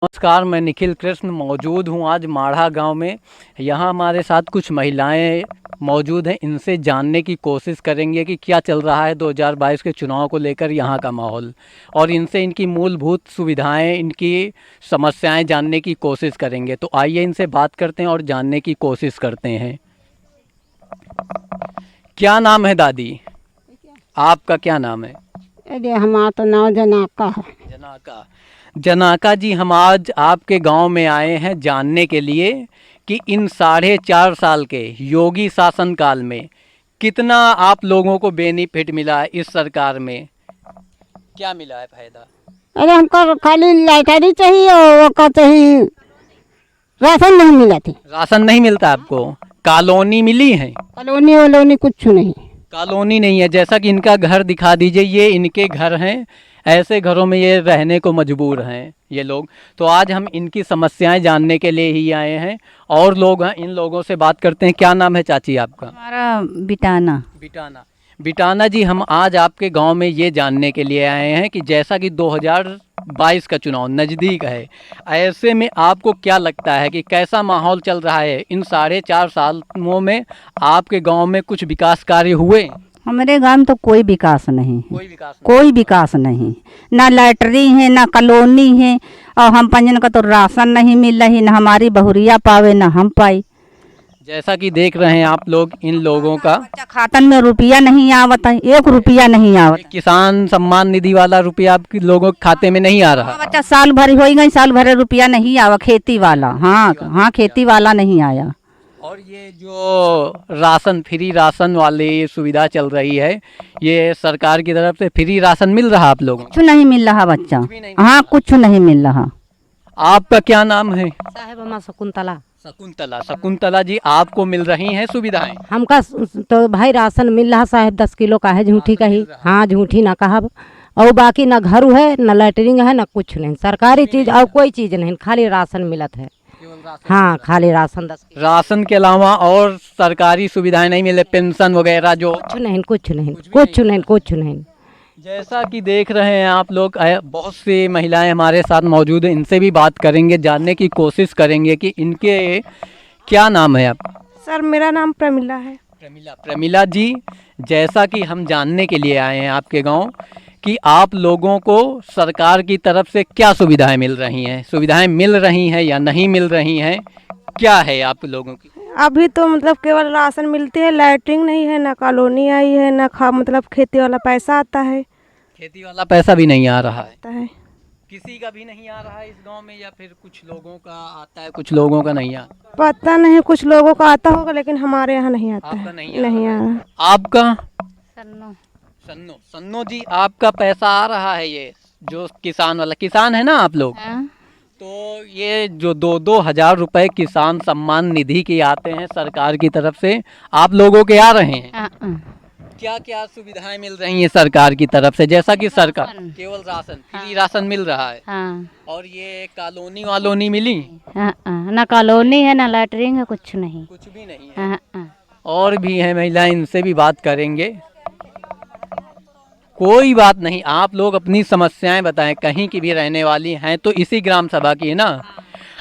नमस्कार, मैं निखिल कृष्ण मौजूद हूँ आज माढ़ा गांव में। यहाँ हमारे साथ कुछ महिलाएं मौजूद हैं। इनसे जानने की कोशिश करेंगे कि क्या चल रहा है 2022 के चुनाव को लेकर यहाँ का माहौल, और इनसे इनकी मूलभूत सुविधाएं, इनकी समस्याएं जानने की कोशिश करेंगे। तो आइए इनसे बात करते हैं और जानने की कोशिश करते हैं। क्या नाम है दादी? आपका क्या नाम है? अरे हमारा तो नाव जनाका है। जनाका। जनाका जी, हम आज आपके गांव में आए हैं जानने के लिए कि इन 4.5 साल के योगी शासनकाल में कितना आप लोगों को बेनिफिट मिला है। इस सरकार में क्या मिला है फायदा? अरे हमको खाली लाइटरी चाहिए और वो का चाहिए, राशन नहीं मिला थी। राशन नहीं मिलता आपको? कॉलोनी मिली है? कॉलोनी वलोनी कुछ नहीं। कॉलोनी नहीं है। जैसा कि इनका घर दिखा दीजिए, ये इनके घर हैं। ऐसे घरों में ये रहने को मजबूर हैं ये लोग। तो आज हम इनकी समस्याएं जानने के लिए ही आए हैं। और लोग हैं, इन लोगों से बात करते हैं। क्या नाम है चाची आपका? हमारा बिटाना। बिटाना। बिटाना जी, हम आज आपके गांव में ये जानने के लिए आए हैं कि जैसा कि 2022 का चुनाव नज़दीक है, ऐसे में आपको क्या लगता है कि कैसा माहौल चल रहा है? इन 4.5 सालों में आपके गांव में कुछ विकास कार्य हुए? हमारे गांव में तो कोई विकास नहीं है, कोई विकास नहीं। कोई विकास नहीं। ना लैटरी है, ना कॉलोनी है, और हम पंजन का तो राशन नहीं मिल रही, ना हमारी बहुरिया पावे ना हम पाई। जैसा कि देख रहे हैं आप लोग, इन लोगों का बच्चा खातन में रुपया नहीं आवत है, 1 रुपया नहीं आवत। किसान सम्मान निधि वाला रुपया आपके लोगों के खाते में नहीं आ रहा। बच्चा साल भर हो गई, साल भर रुपया नहीं आवा। खेती वाला, हाँ हाँ, खेती वाला नहीं आया। और ये जो राशन, फ्री राशन वाली सुविधा चल रही है, ये सरकार की तरफ से फ्री राशन मिल रहा आप लोगों को? कुछ नहीं मिल रहा बच्चा, हाँ कुछ नहीं मिल रहा। आपका क्या नाम है? साहेब अम्मा शकुंतला। शकुंतला। शकुंतला जी, आपको मिल रही हैं सुविधाएं? हमका तो भाई राशन मिल रहा साहेब, 10 किलो का है, झूठी का ही। हाँ झूठी ना कहा। और बाकी ना घर है, ना लैटरिंग है, ना कुछ नहीं। सरकारी चीज और कोई चीज नहीं, खाली राशन मिलत है। हाँ खाली राशन 10 किलो। राशन के अलावा और सरकारी सुविधाएं नहीं मिले? पेंशन वगैरह जो? कुछ नहीं, कुछ नहीं, कुछ नहीं, कुछ नहीं। जैसा कि देख रहे हैं आप लोग, बहुत सी महिलाएं हमारे साथ मौजूद हैं। इनसे भी बात करेंगे, जानने की कोशिश करेंगे कि इनके क्या नाम है आपका? सर मेरा नाम प्रमिला है। प्रमिला। प्रमिला जी, जैसा कि हम जानने के लिए आए हैं आपके गांव कि आप लोगों को सरकार की तरफ से क्या सुविधाएं मिल रही हैं? सुविधाएं मिल रही हैं या नहीं मिल रही हैं? क्या है आप लोगों की? अभी तो मतलब केवल राशन मिलती है, लैटरिंग नहीं है, ना कॉलोनी आई है, ना मतलब खेती वाला पैसा आता है। खेती वाला पैसा भी नहीं आ रहा है? आता है। किसी का भी नहीं आ रहा है इस गांव में, या फिर कुछ लोगों का आता है, कुछ लोगों का नहीं आता? पता नहीं, कुछ लोगों का आता होगा लेकिन हमारे यहाँ नहीं आता आपका है। नहीं नहीं आ आ रहा है। रहा। आपका? सन्नो। सन्नो। सन्नो जी, आपका पैसा आ रहा है? ये जो किसान वाला, किसान है ना आप लोग? तो ये जो 2-2 हज़ार रुपए किसान सम्मान निधि के आते हैं सरकार की तरफ से, आप लोगों के आ रहे हैं? क्या क्या सुविधाएं मिल रही हैं सरकार की तरफ से? जैसा कि सरकार केवल राशन, फ्री राशन मिल रहा है। हाँ और ये कॉलोनी वालोनी मिली? हाँ, ना कॉलोनी है, ना लैटरिंग है, कुछ नहीं। कुछ भी नहीं है। हाँ। और भी हैं महिलाएं, इनसे भी बात करेंगे। कोई बात नहीं, आप लोग अपनी समस्याएं बताएं। कहीं की भी रहने वाली हैं तो इसी ग्राम सभा की है ना?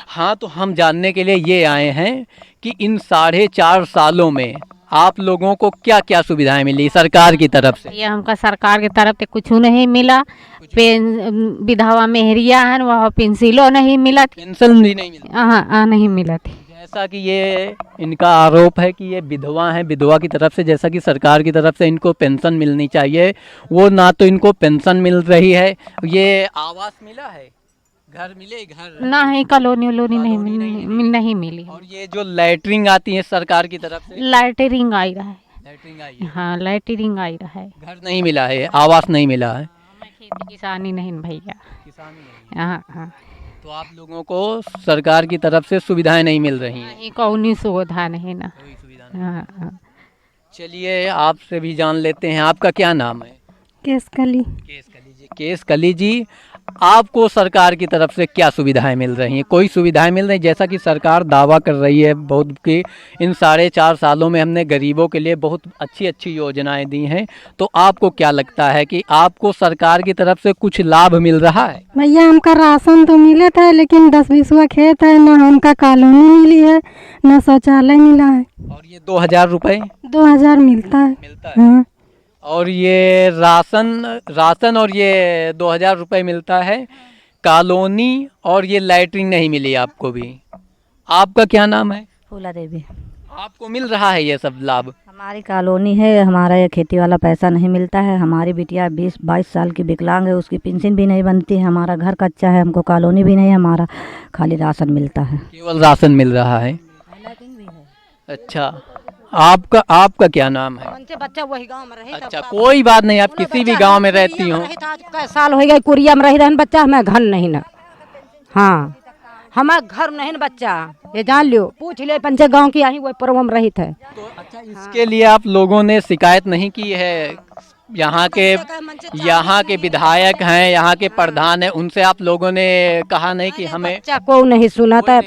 हाँ, तो हम जानने के लिए ये आए हैं कि इन 4.5 सालों में आप लोगों को क्या क्या सुविधाएं मिली सरकार की तरफ से? ये हमका सरकार की तरफ से कुछ नहीं मिला। विधवा मेहरिया है, वह पेंसिलो नहीं मिला थी। पेंशन भी नहीं मिली? हाँ नहीं मिला थी। जैसा कि ये इनका आरोप है कि ये विधवा हैं, विधवा की तरफ से, जैसा कि सरकार की तरफ से इनको पेंशन मिलनी चाहिए, वो ना तो इनको पेंशन मिल रही है। ये आवास मिला है? घर मिले? घर नहीं, कॉलोनी वलोनी नहीं कॉलोनी नहीं मिली। और ये जो लैटरिंग आती है सरकार की तरफ से? लाइटरिंग आई रहा है। लैटरिंग आई है। हाँ लाइटरिंग आई रहा है। घर नहीं मिला है, आवास नहीं मिला है। खेती किसानी नहीं भैया। किसान नहीं। हाँ हाँ। तो आप लोगों को सरकार की तरफ से सुविधाएं नहीं मिल रही हैं? नहीं, कौनी सुविधा नहीं ना। कोई सुविधा नहीं। हाँ। चलिए आपसे भी जान लेते हैं। आपका क्या नाम है? केस कली। केस कली जी। केस कली जी, आपको सरकार की तरफ से क्या सुविधाएं मिल रही हैं? कोई सुविधाएं मिल रही, जैसा कि सरकार दावा कर रही है बहुत कि इन 4.5 सालों में हमने गरीबों के लिए बहुत अच्छी अच्छी योजनाएं दी हैं, तो आपको क्या लगता है कि आपको सरकार की तरफ से कुछ लाभ मिल रहा है? भैया हमका राशन तो मिले था, लेकिन 10 बीसवा खेत है, न हमका कॉलोनी मिली है, न शौचालय मिला है। और ये 2,000 रुपये 2000 मिलता है। मिलता है। हाँ। और ये राशन और ये 2,000 रुपये मिलता है, कॉलोनी और ये लैट्रिन नहीं मिली आपको भी। आपका क्या नाम है? फूला देवी। आपको मिल रहा है ये सब लाभ? हमारी कॉलोनी है, हमारा ये खेती वाला पैसा नहीं मिलता है। हमारी बिटिया 20-22 साल की विकलांग है, उसकी पेंशन भी नहीं बनती है। हमारा घर कच्चा है, हमको कॉलोनी भी नहीं है, हमारा खाली राशन मिलता है। केवल राशन मिल रहा है? अच्छा, आपका क्या नाम है? बच्चा वही गांव में रही। अच्छा, कोई बात नहीं, आप किसी भी गांव में रहती हो। कई साल हो गए कुरिया में रही रहन बच्चा, हमें घर नहीं ना। हाँ, हमारे घर नहीं न बच्चा, ये जान लियो, पूछ ले पंचे गांव की आई वही पर्व में रही थे। तो अच्छा, इसके लिए आप लोगों ने शिकायत नहीं की है? यहाँ के विधायक हैं, यहाँ के प्रधान हैं, उनसे आप लोगों ने कहा नहीं कि हमें? बच्चा को नहीं सुना था,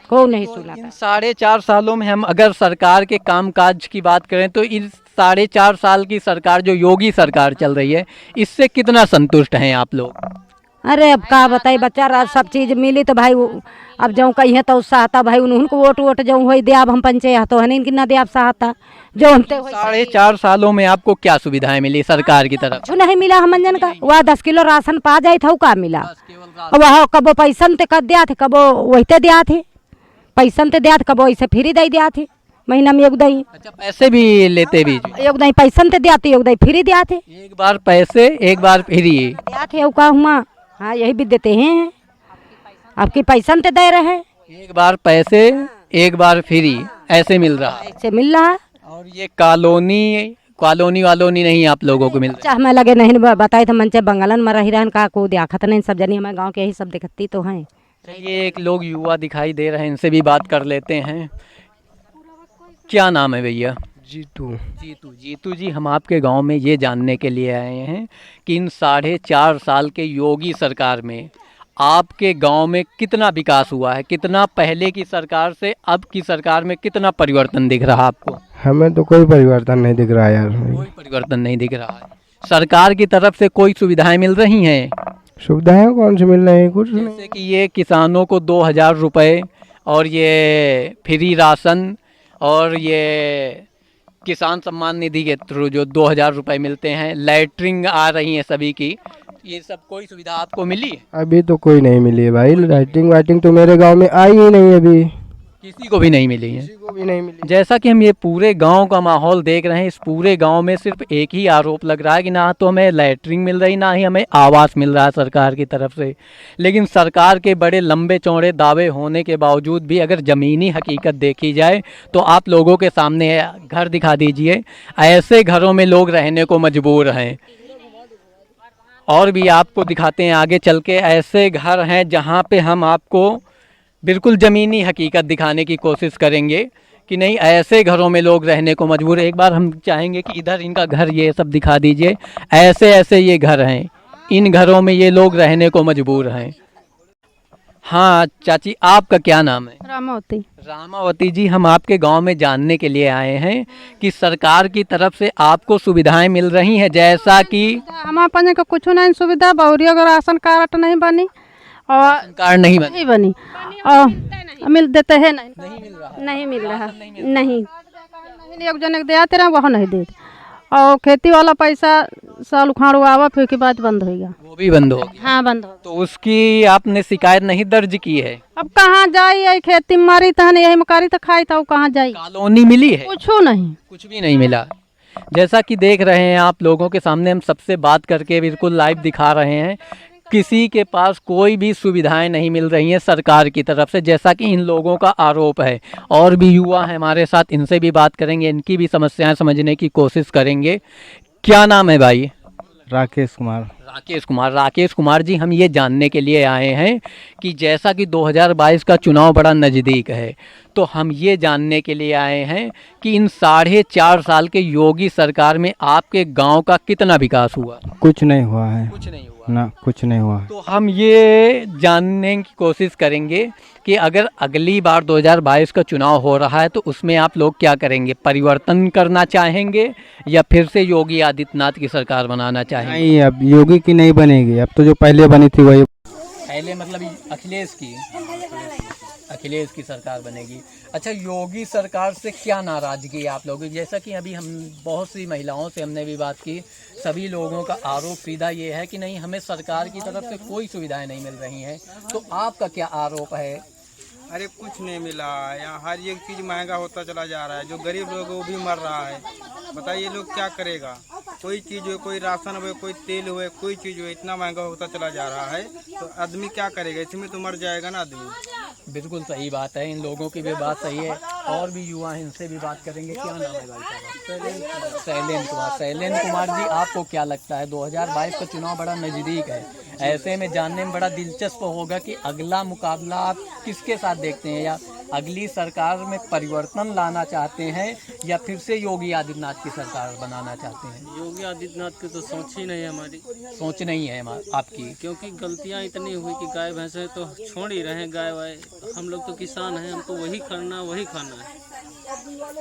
को नहीं सुना था। 4.5 सालों में हम अगर सरकार के कामकाज की बात करें तो इस 4.5 साल की सरकार जो योगी सरकार चल रही है, इससे कितना संतुष्ट हैं आप लोग? अरे अब का बताई बच्चा, सब चीज मिली तो भाई अब जाऊँ कहीं तो उत्साहता भाई उनको वोट जाऊँ हो दे, अब हम पंचायत तो है नहीं ना दे, आप सहाता जो हमते 4.5 सालों में आपको क्या सुविधाएं मिली सरकार की तरफ? कुछ नहीं मिला हम मंजन का। वह 10 किलो राशन पा जाए था, का मिला? वह कबो पैसन ते कर दिया थे, कबो वही दिया थे, पैसन ते दिया थे, कबो ऐसे फ्री दे दिया थे, महीना में एक दही। अच्छा, पैसे भी लेते भी? एक दही पैसन ते दिया थे, एक दही फ्री दिया थे। एक बार पैसे एक बार फ्री दिया थे, का हुआ। हाँ, यही भी देते हैं, आपकी पैसन ते दे रहे हैं। एक बार पैसे एक बार फ्री ऐसे मिल रहा है? ऐसे मिल रहा है। और ये कॉलोनी वालोनी नहीं आप लोगों को मिल रहा? अच्छा, हमें लगे नहीं बताए थे मंचे बंगालन में रही रहन का को देखत नहीं, सब जनी हमारे गांव के यही सब दिखती तो हैं। ये एक लोग युवा दिखाई दे रहे हैं, इनसे भी बात कर लेते हैं। क्या नाम है भैया? जीतू जी, हम आपके गांव में ये जानने के लिए आए हैं कि इन 4.5 साल के योगी सरकार में आपके गांव में कितना विकास हुआ है? कितना पहले की सरकार से अब की सरकार में कितना परिवर्तन दिख रहा आपको? हमें तो कोई परिवर्तन नहीं दिख रहा यार। कोई परिवर्तन नहीं दिख रहा है। सरकार की तरफ से कोई सुविधाएं मिल रही हैं? सुविधाएं कौन सी मिल रही है? कुछ नहीं। जैसे कि ये किसानों को 2,000 रुपये और ये फ्री राशन और ये किसान सम्मान निधि के थ्रू जो 2,000 रुपये मिलते हैं, लैट्रिन आ रही हैं सभी की, ये सब कोई सुविधा आपको मिली है? अभी तो कोई नहीं मिली है भाई। लाइटिंग वाइटिंग तो मेरे गांव में आई ही नहीं, अभी किसी को भी नहीं मिली है। किसी को भी नहीं मिली। जैसा कि हम ये पूरे गांव का माहौल देख रहे हैं, इस पूरे गांव में सिर्फ एक ही आरोप लग रहा है कि ना तो हमें लैट्रिन मिल रही, ना ही हमें आवास मिल रहा है सरकार की तरफ से। लेकिन सरकार के बड़े लंबे चौड़े दावे होने के बावजूद भी अगर ज़मीनी हकीकत देखी जाए तो आप लोगों के सामने घर दिखा दीजिए, ऐसे घरों में लोग रहने को मजबूर हैं। और भी आपको दिखाते हैं आगे चल के, ऐसे घर हैं जहाँ पे हम आपको बिल्कुल ज़मीनी हकीकत दिखाने की कोशिश करेंगे कि नहीं, ऐसे घरों में लोग रहने को मजबूर है। एक बार हम चाहेंगे कि इधर इनका घर ये सब दिखा दीजिए, ऐसे ऐसे ये घर हैं, इन घरों में ये लोग रहने को मजबूर हैं। हाँ चाची, आपका क्या नाम है? रामावती जी, हम आपके गांव में जानने के लिए आए हैं कि सरकार की तरफ से आपको सुविधाएं मिल रही हैं, जैसा कि हमारे पास का कुछ नहीं सुविधा, बहुरिया का राशन कार्ड नहीं बनी और कार्ड नहीं बनी और मिल देते हैं नहीं मिल रहा नहीं एक जन दिया तेरा वह नहीं देते, और खेती वाला पैसा साल उखाड़ू आवा फिर के बाद बंद हो गया। वो भी बंद हो गया? हाँ, बंद हो। तो उसकी आपने शिकायत नहीं दर्ज की है? अब कहाँ जाई, यही खेती मारी तहन यही मकारी तो खाई था, कहाँ जाई? कॉलोनी मिली है? कुछ नहीं, कुछ भी नहीं मिला। जैसा कि देख रहे हैं आप लोगों के सामने, हम सबसे बात करके बिल्कुल लाइव दिखा रहे हैं, किसी के पास कोई भी सुविधाएं नहीं मिल रही हैं सरकार की तरफ से, जैसा कि इन लोगों का आरोप है। और भी युवा हैं हमारे साथ, इनसे भी बात करेंगे, इनकी भी समस्याएं समझने की कोशिश करेंगे। क्या नाम है भाई? राकेश कुमार। राकेश कुमार जी, हम ये जानने के लिए आए हैं कि जैसा कि 2022 का चुनाव बड़ा नज़दीक है, तो हम ये जानने के लिए आए हैं कि इन 4.5 साल के योगी सरकार में आपके गांव का कितना विकास हुआ? कुछ नहीं हुआ है। कुछ नहीं हुआ। ना कुछ नहीं हुआ। तो हम ये जानने की कोशिश करेंगे कि अगर अगली बार 2022 का चुनाव हो रहा है तो उसमें आप लोग क्या करेंगे, परिवर्तन करना चाहेंगे या फिर से योगी आदित्यनाथ की सरकार बनाना चाहेंगे? नहीं, अब योगी की नहीं बनेगी, अब तो जो पहले बनी थी वही। पहले मतलब अखिलेश की सरकार बनेगी। अच्छा, योगी सरकार से क्या नाराजगी है आप लोगों की? जैसा कि अभी हम बहुत सी महिलाओं से हमने भी बात की, सभी लोगों का आरोप सीधा ये है कि नहीं, हमें सरकार की तरफ से कोई सुविधाएं नहीं मिल रही हैं। तो आपका क्या आरोप है? अरे कुछ नहीं मिला, यहाँ हर एक चीज़ महंगा होता चला जा रहा है। जो गरीब लोग है वो भी मर रहा है। बताइए लोग क्या करेगा? कोई चीज़ हो, कोई राशन हो, कोई तेल हो, कोई चीज़ हो, इतना महंगा होता चला जा रहा है तो आदमी क्या करेगा? इसमें तो मर जाएगा ना आदमी। बिल्कुल सही बात है, इन लोगों की भी बात सही है। और भी युवा हैं, इनसे भी बात करेंगे। क्या नाम है भाई साहब? शैलेंद्र कुमार जी, आपको क्या लगता है 2022 का चुनाव बड़ा नज़दीक है, ऐसे में जानने में बड़ा दिलचस्प होगा कि अगला मुकाबला आप किसके साथ देखते हैं? या अगली सरकार में परिवर्तन लाना चाहते हैं या फिर से योगी आदित्यनाथ की सरकार बनाना चाहते हैं? योगी आदित्यनाथ की तो सोच ही नहीं है हमारी। सोच नहीं है आपकी? क्योंकि गलतियां इतनी हुई कि गाय भैंसे तो छोड़ ही रहे हैं, गाय वाय। हम लोग तो किसान हैं, हमको वही करना वही खाना है।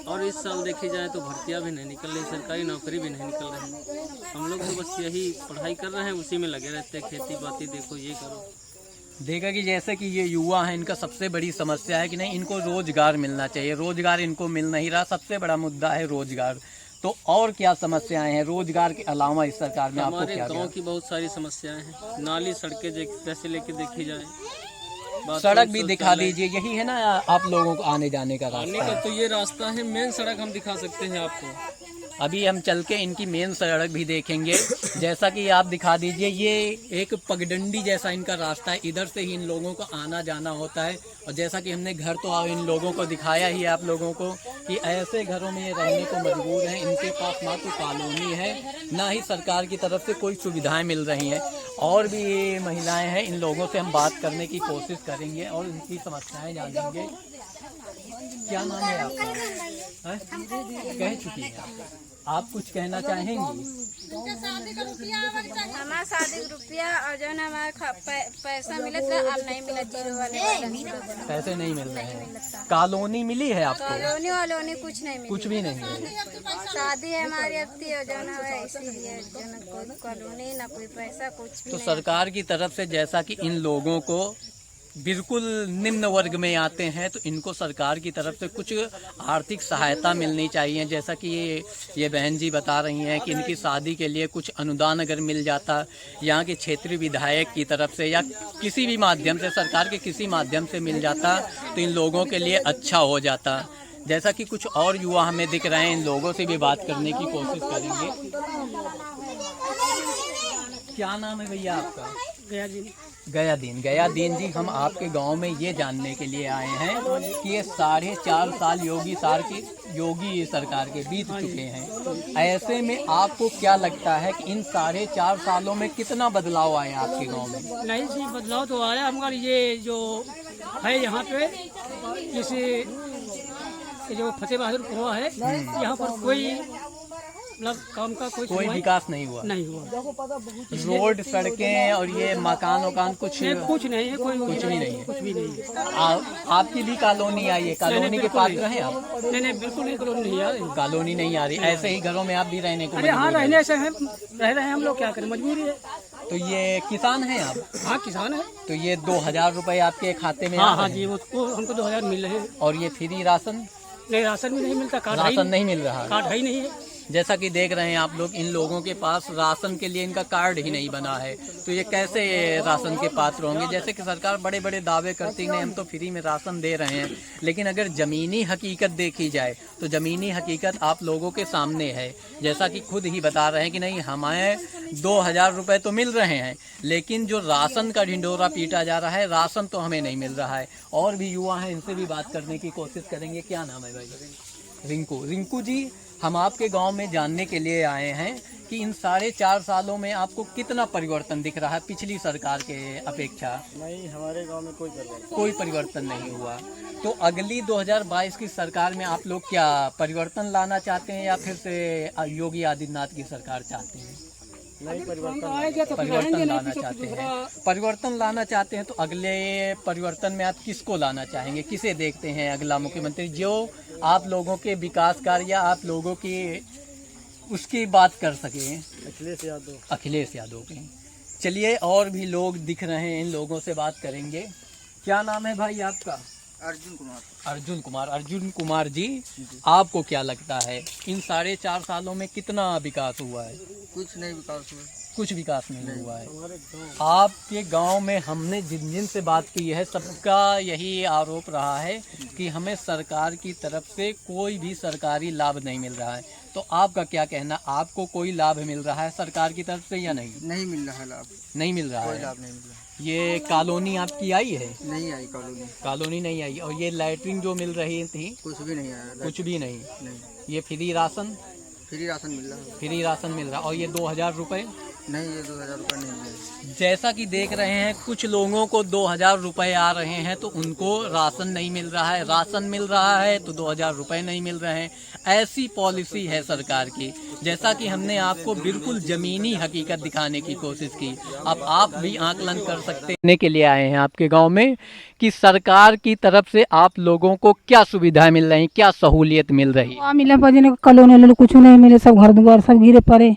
और इस साल देखी जाए तो भर्तियां भी नहीं निकल रही, सरकारी नौकरी भी नहीं निकल रही। हम लोग तो बस यही पढ़ाई कर रहे हैं, उसी में लगे रहते हैं, खेती बाती देखो, ये करो। देखा कि जैसे कि ये युवा हैं, इनका सबसे बड़ी समस्या है कि नहीं, इनको रोजगार मिलना चाहिए, रोजगार इनको मिल नहीं रहा। सबसे बड़ा मुद्दा है रोजगार। तो और क्या समस्याएं हैं रोजगार के अलावा इस सरकार में? आपको हमारे क्या गांव की बहुत सारी समस्याएं हैं। नाली सड़कें जैसे लेके देखी जाए, सड़क भी दिखा दीजिए। यही है ना आप लोगों को आने जाने का आने रास्ता? का तो ये रास्ता है, मेन सड़क हम दिखा सकते हैं आपको। अभी हम चल के इनकी मेन सड़क भी देखेंगे। जैसा कि आप दिखा दीजिए, ये एक पगडंडी जैसा इनका रास्ता है, इधर से ही इन लोगों को आना जाना होता है। और जैसा कि हमने घर तो इन लोगों को दिखाया ही आप लोगों को कि ऐसे घरों में ये रहने को मजबूर हैं। इनके पास ना तो कॉलोनी है, ना ही सरकार की तरफ से कोई सुविधाएं मिल रही हैं। और भी ये महिलाएं हैं, इन लोगों से हम बात करने की कोशिश करेंगे और इनकी समस्याएं जानेंगे। क्या नाम है आपका? कह चुकी हैं आप कुछ कहना चाहेंगी? हमारा शादी रुपया और जो है हमारा पैसा मिला था, अब नहीं मिला। जीरो वाले पैसे नहीं मिल रहे हैं। कॉलोनी मिली है आपको? कॉलोनी वालोनी कुछ नहीं मिला, कुछ भी नहीं है। शादी है हमारी अपनी और जो है इसीलिए जो ना कोई कॉलोनी ना कोई पैसा कुछ भी तो नहीं। सरकार की तरफ से जैसा कि इन लोगों को बिल्कुल निम्न वर्ग में आते हैं तो इनको सरकार की तरफ से कुछ आर्थिक सहायता मिलनी चाहिए। जैसा कि ये बहन जी बता रही हैं कि इनकी शादी के लिए कुछ अनुदान अगर मिल जाता यहाँ के क्षेत्रीय विधायक की तरफ से या किसी भी माध्यम से, सरकार के किसी माध्यम से मिल जाता तो इन लोगों के लिए अच्छा हो जाता। जैसा कि कुछ और युवा हमें दिख रहे हैं, इन लोगों से भी बात करने की कोशिश करेंगे। क्या नाम है भैया आपका? गयादीन जी, हम आपके गांव में ये जानने के लिए आए हैं कि ये 4.5 साल योगी सरकार के बीत चुके हैं। ऐसे में आपको क्या लगता है कि इन 4.5 सालों में कितना बदलाव आया आपके गांव में? नहीं जी, बदलाव तो आया। हमारा ये जो है यहाँ पे, जैसे जो फतेह बहादुर हुआ है, यहाँ पर कोई मतलब काम का कोई विकास नहीं हुआ। रोड, सड़कें और ये मकान कुछ नहीं है, कुछ भी नहीं है। कुछ भी नहीं है। आपकी भी कॉलोनी आई है? कॉलोनी के पास रहे आप? नहीं, बिल्कुल नहीं, कॉलोनी नहीं आ रही। कॉलोनी नहीं आ रही। ऐसे ही घरों में आप भी रहने को? अरे हाँ, रहने से हैं, रह रहे हैं हम लोग, क्या करें, मजबूरी है। तो ये किसान हैं आप? हाँ, किसान है। तो ये 2000 रुपए आपके खाते में? हाँ जी, वो हमको 2000 मिल रहे हैं। और ये फ्री राशन? नहीं, राशन भी नहीं मिलता। राशन नहीं मिल रहा? कार्ड है ही नहीं है। जैसा कि देख रहे हैं आप लोग, इन लोगों के पास राशन के लिए इनका कार्ड ही नहीं बना है। तो ये कैसे राशन के पात्र होंगे? जैसे कि सरकार बड़े बड़े दावे करती है, हम तो फ्री में राशन दे रहे हैं, लेकिन अगर ज़मीनी हकीकत देखी जाए तो ज़मीनी हकीकत आप लोगों के सामने है। जैसा कि खुद ही बता रहे हैं कि नहीं, हमें 2000 रुपये तो मिल रहे हैं, लेकिन जो राशन का ढिंडोरा पीटा जा रहा है, राशन तो हमें नहीं मिल रहा है। और भी युवा हैं, इनसे भी बात करने की कोशिश करेंगे। क्या नाम है भाई? रिंकू जी, हम आपके गांव में जानने के लिए आए हैं कि इन 4.5 सालों में आपको कितना परिवर्तन दिख रहा है पिछली सरकार के अपेक्षा? नहीं, हमारे गांव में कोई परिवर्तन नहीं हुआ। तो अगली 2022 की सरकार में आप लोग क्या परिवर्तन लाना चाहते हैं या फिर से योगी आदित्यनाथ की सरकार चाहते हैं? परिवर्तन लाना चाहते हैं, परिवर्तन लाना चाहते हैं, तो अगले परिवर्तन में आप किसको लाना चाहेंगे, किसे देखते हैं अगला मुख्यमंत्री जो आप लोगों के विकास कार्य या आप लोगों की उसकी बात कर सके? अखिलेश यादव की। चलिए और भी लोग दिख रहे हैं, इन लोगों से बात करेंगे। क्या नाम है भाई आपका? अर्जुन कुमार जी, आपको क्या लगता है इन 4.5 सालों में कितना विकास हुआ है? कुछ नहीं विकास हुआ, कुछ विकास नहीं हुआ है। आपके गांव में हमने जिन जिन से बात की है सबका यही आरोप रहा है कि हमें सरकार की तरफ से कोई भी सरकारी लाभ नहीं मिल रहा है, तो आपका क्या कहना, आपको कोई लाभ मिल रहा है सरकार की तरफ से या नहीं? नहीं मिल रहा है लाभ, नहीं मिल रहा कोई है। लाभ नहीं मिल रहा। ये कॉलोनी आपकी आई है? नहीं आई कॉलोनी नहीं आई। और ये लैट्रिन जो मिल रही थी? कुछ भी नहीं आया। कुछ भी नहीं। ये फ्री राशन फ्री राशन मिल रहा है। फ्री राशन मिल रहा है। और ये 2000 रुपये? नहीं, ये 2000 रुपये नहीं मिल रहा। जैसा कि देख रहे हैं कुछ लोगों को 2000 रुपये आ रहे हैं तो उनको राशन नहीं मिल रहा है, राशन मिल रहा है तो 2000 रुपये नहीं मिल रहे हैं। ऐसी पॉलिसी है सरकार की। जैसा कि हमने आपको बिल्कुल ज़मीनी हकीकत दिखाने की कोशिश की, अब आप भी आकलन कर सकते हैं के लिए आए हैं आपके गांव में कि सरकार की तरफ से आप लोगों को क्या सुविधाएं मिल रही, क्या सहूलियत मिल रही है? मिले बजने कॉलोनी कुछ नहीं मिले, सब घर द्वार सब गिरे पड़े।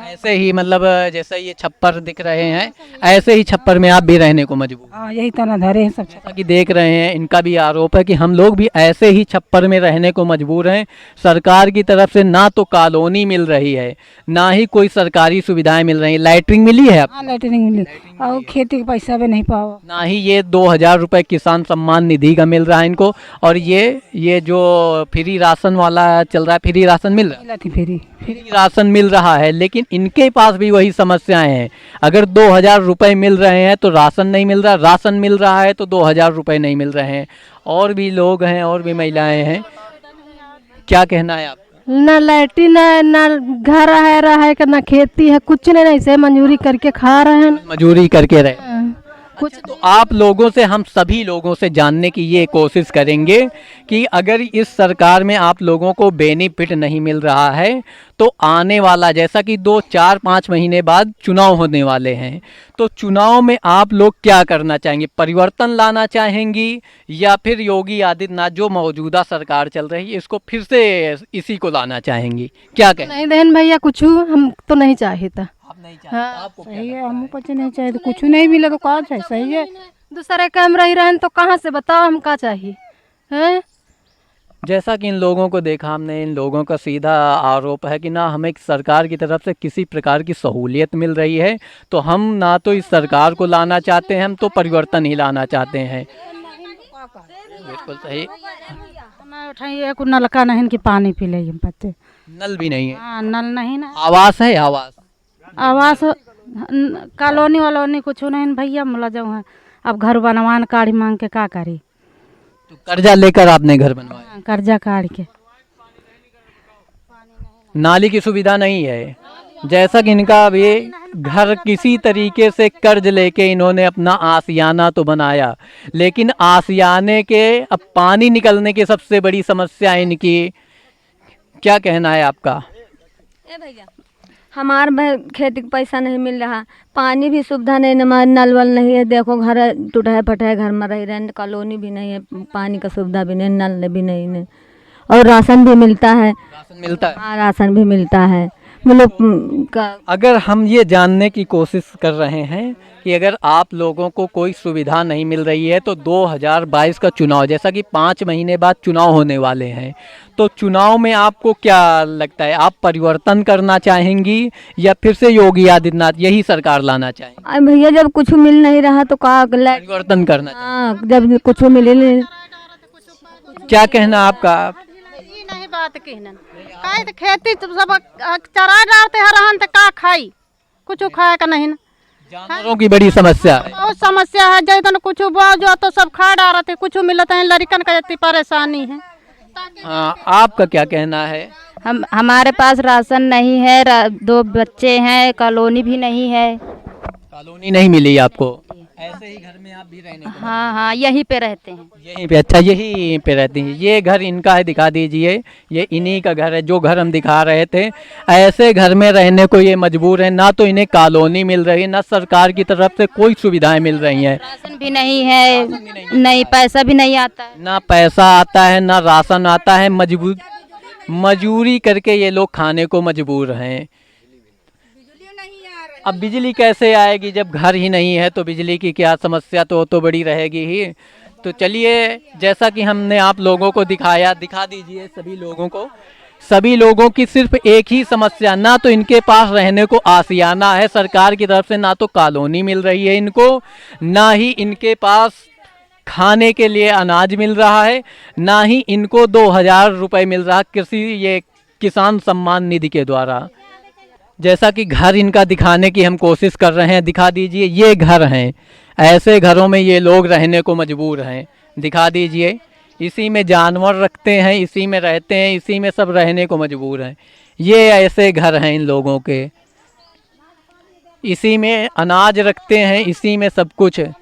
ऐसे ही मतलब जैसे ये छप्पर दिख रहे हैं, ऐसे ही छप्पर में आप भी रहने को मजबूर? हाँ, यही तना धरे हैं सब। जैसा कि देख रहे हैं इनका भी आरोप है कि हम लोग भी ऐसे ही छप्पर में रहने को मजबूर हैं। सरकार की तरफ से ना तो कॉलोनी मिल रही है, ना ही कोई सरकारी सुविधाएं मिल रही हैं। लैट्रिन मिली है? हाँ, लैट्रिन मिली और खेती का पैसा भी नहीं पाओ। ना ही ये 2000 रुपये किसान सम्मान निधि का मिल रहा है इनको। और ये जो फ्री राशन वाला चल रहा है, फ्री राशन मिल रहा है? फ्री राशन मिल रहा है, लेकिन इनके पास भी वही समस्याएं हैं। अगर 2000 रुपये मिल रहे हैं तो राशन नहीं मिल रहा, राशन मिल रहा है तो 2000 रुपये नहीं मिल रहे हैं। और भी लोग हैं, और भी महिलाएं हैं, क्या कहना है आपका? ना लैट्रिन है, ना घर है ना खेती है, कुछ नहीं, ऐसे मजदूरी करके खा रहे हैं। मजदूरी करके रहे कुछ। तो आप लोगों से, हम सभी लोगों से जानने की ये कोशिश करेंगे कि अगर इस सरकार में आप लोगों को बेनिफिट नहीं मिल रहा है तो आने वाला, जैसा कि 2, 4, 5 महीने बाद चुनाव होने वाले हैं, तो चुनाव में आप लोग क्या करना चाहेंगे? परिवर्तन लाना चाहेंगी या फिर योगी आदित्यनाथ जो मौजूदा सरकार चल रही है इसको फिर से इसी को लाना चाहेंगी? क्या कहें? नहीं देन भैया, कुछ हम तो नहीं चाहिए। आप नहीं चाहते? आपको सही है, हमको कुछ नहीं चाहिए तो कुछ नहीं मिले तो कहाँ चाहिए? सही है, दूसरे काम रही रहें तो कहाँ से बताओ हम क्या चाहिए हैं? जैसा कि इन लोगों को देखा हमने, इन लोगों का सीधा आरोप है कि ना हमें सरकार की तरफ से किसी प्रकार की सहूलियत मिल रही है, तो हम ना तो इस सरकार को लाना चाहते हैं, हम तो परिवर्तन ही लाना चाहते हैं। बिल्कुल सही। उठाइए को नलका नहीं कि पानी पी ले बच्चे। नल भी नहीं है? हाँ, नल नहीं ना। आवास है? आवास कॉलोनी वालोनी कुछ नहीं भैया, मिला जाऊँ है। अब घर बनवान काढ़ी मांग के का करी? तो कर्जा लेकर आपने घर बनवाया? कर्जा काढ़ के। नाली की सुविधा नहीं है। जैसा कि इनका अब ये घर किसी तरीके से कर्ज लेके इन्होंने अपना आशियाना तो बनाया, लेकिन आशियाने के अब पानी निकलने की सबसे बड़ी समस्या है इनकी। क्या कहना है आपका? भैया हमारे खेती का पैसा नहीं मिल रहा, पानी भी सुविधा नहीं, नल वल नहीं है। देखो घर टूटा फटा घर में रह रहे, कॉलोनी भी नहीं है, पानी का सुविधा भी नहीं, नल भी नहीं है। और राशन भी मिलता है? राशन मिलता है? हाँ, राशन भी मिलता है। मतलब अगर हम ये जानने की कोशिश कर रहे हैं कि अगर आप लोगों को कोई सुविधा नहीं मिल रही है तो 2022 का चुनाव, जैसा कि 5 महीने बाद चुनाव होने वाले हैं, तो चुनाव में आपको क्या लगता है, आप परिवर्तन करना चाहेंगी या फिर से योगी आदित्यनाथ यही सरकार लाना चाहेंगे? भैया जब कुछ मिल नहीं रहा तो का परिवर्तन करना? हाँ, जब कुछ मिले नहीं। क्या कहना आपका? नहीं बात कहना काहे तो खेती तो सब चरा डालते हरहन तो का खाई, कुछ खाए का नहीं। जानवरों की बड़ी समस्या है। बहुत समस्या है, जैसे कुछ बोआ जो तो सब खा डालते, कुछ मिलता है, लड़कन का इतनी परेशानी है। आपका क्या कहना है? हमारे पास राशन नहीं है, 2 बच्चे हैं, कॉलोनी भी नहीं है। कॉलोनी नहीं मिली आपको? ऐसे ही घर में आप भी रहने को हाँ हाँ यहीं पे रहते हैं। यहीं पे? अच्छा, यहीं पे रहती हैं। ये घर इनका है, दिखा दीजिए। ये इन्हीं का घर है, जो घर हम दिखा रहे थे। ऐसे घर में रहने को ये मजबूर है। ना तो इन्हें कॉलोनी मिल रही है, ना सरकार की तरफ से कोई सुविधाएं मिल रही हैं। राशन भी नहीं है, नहीं पैसा भी नहीं आता है। ना पैसा आता है, ना राशन आता है। मजबूरी करके ये लोग खाने को मजबूर हैं। अब बिजली कैसे आएगी जब घर ही नहीं है? तो बिजली की क्या समस्या तो बड़ी रहेगी ही। तो चलिए, जैसा कि हमने आप लोगों को दिखाया, दिखा दीजिए सभी लोगों को। सभी लोगों की सिर्फ एक ही समस्या, ना तो इनके पास रहने को आशियाना है सरकार की तरफ से, ना तो कॉलोनी मिल रही है इनको, ना ही इनके पास खाने के लिए अनाज मिल रहा है, ना ही इनको 2000 रुपये मिल रहा ये किसान सम्मान निधि के द्वारा। जैसा कि घर इनका दिखाने की हम कोशिश कर रहे हैं, दिखा दीजिए। ये घर हैं, ऐसे घरों में ये लोग रहने को मजबूर हैं। दिखा दीजिए। इसी में जानवर रखते हैं, इसी में रहते हैं, इसी में सब रहने को मजबूर हैं। ये ऐसे घर हैं इन लोगों के। इसी में अनाज रखते हैं, इसी में सब कुछ है।